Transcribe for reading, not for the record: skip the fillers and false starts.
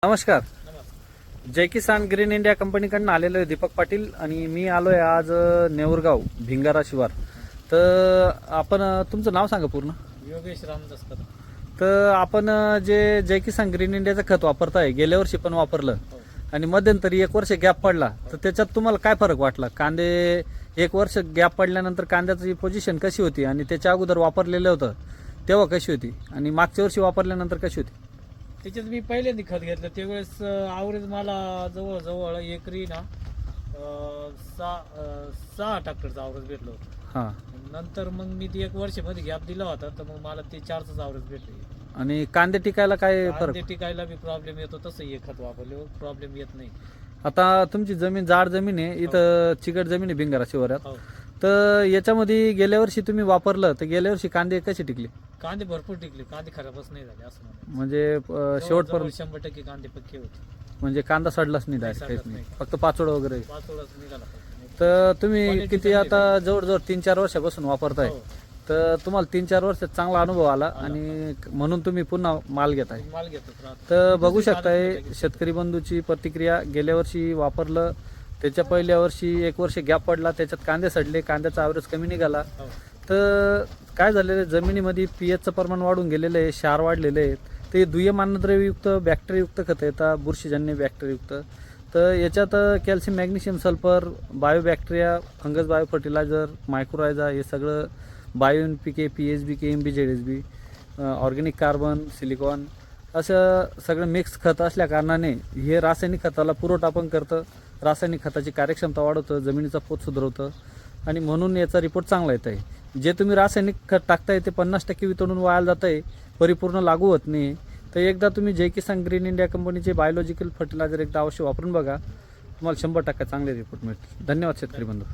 नमस्कार. जय किसान green India कंपनीकडून आलेलो आहे दीपक पाटील आणि मी आलोय आज नेवरगाव भिंगारा शिवार. तर आपण तुमचं नाव सांगा पूर्ण. योगेश रामदास कदम. तर आपण जे जय किसान ग्रीन इंडियाचं खत वापरताय गेल्या वर्षी पण वापरलं आणि मध्यंतरी एक वर्ष गॅप पडला, तर त्याच्यात तुम्हाला काय फरक वाटला? कांदे एक वर्ष गॅप पडल्यानंतर कांद्याची पोझिशन कशी होती आणि त्याच्या अगोदर वापरलेलं होतं तेव्हा कशी होती आणि मागच्या वर्षी वापरल्यानंतर कशी होती? त्याच्यात मी पहिल्यांदा खत घेतलं त्यावेळेस आवरेज मला जवळजवळ एकरी ना सहा ट्रॅक्टरचं आवरेज भेटलं होतं. हां. नंतर मग मी ते एक वर्षामध्ये गॅप दिला होता, तर मग मला ते 4च आवरेज भेटले. आणि कांदे टिकायला काय फरक? ते टिकायला बी प्रॉब्लेम येतो, तसं हे खत वापरल्यावर प्रॉब्लेम येत नाही. आता तुमची जमीन जाड जमीन आहे, इथं चिकट जमीन आहे भिंगारा शिवारात. हो. तर याच्यामध्ये गेल्या वर्षी तुम्ही वापरलं तर गेल्या वर्षी कांदे कसे टिकले? कांदे भरपूर टिकले, कांदे खराबच नाही झाले असं म्हणायचं. म्हणजे शेवटपर्यंत 100% कांदे पक्के होते. म्हणजे कांदा सडलाच नाही डायरेक्ट, काहीच नाही, फक्त पाचोड वगैरे. पाचोळाच निघाला फक्त. तर तुम्ही Quality किती चांगली आता जवळजवळ 3-4 वर्षापासून वापरताय, हो. तर तुम्हाला 3-4 वर्षात चांगला अनुभव आला आणि म्हणून तुम्ही पुन्हा माल घेताय. माल घेतोच राहतो. तर बघू शकताय शेतकरी बंधूची प्रतिक्रिया. गेल्या वर्षी वापरलं, त्याच्या पहिल्या वर्षी एक वर्ष गॅप पडला, त्याच्यात कांदे सडले, कांद्याचा ॲव्हरेज कमी निघाला. हो. तर काय झालेलं आहे, जमिनीमध्ये पीएचचं प्रमाण वाढून गेलेलं आहे, क्षार वाढलेले आहेत. ते दुय्यम अन्नद्रव्ययुक्त बॅक्टेरियायुक्त खतं येतात, बुरशीजन्य बॅक्टेरियायुक्त. तर याच्यात calcium, magnesium, sulphur, bio bacteria, fungus bio fertiliser, mycorrhiza हे सगळं, bio NPK, PSBK, MBZSB, organic carbon, silicon असं सगळं मिक्स खत असल्या कारणाने हे रासायनिक खताला पुरवठा पण करतं, रासायनिक खताची कार्यक्षमता वाढवतं, जमिनीचा पोत सुधारवतं आणि म्हणून याचा रिपोर्ट चांगला येत आहे. जे तुम्ही रासायनिक खत टाकताय ते 50% वितळून वाया जात आहे, परिपूर्ण लागू होत नाही. तर एकदा तुम्ही जय किसान ग्रीन इंडिया कंपनीचे बायोलॉजिकल फर्टिलायझर एकदा अवश्य वापरून बघा, तुम्हाला 100% चांगले रिपोर्ट मिळतील. धन्यवाद शेतकरी बंधू.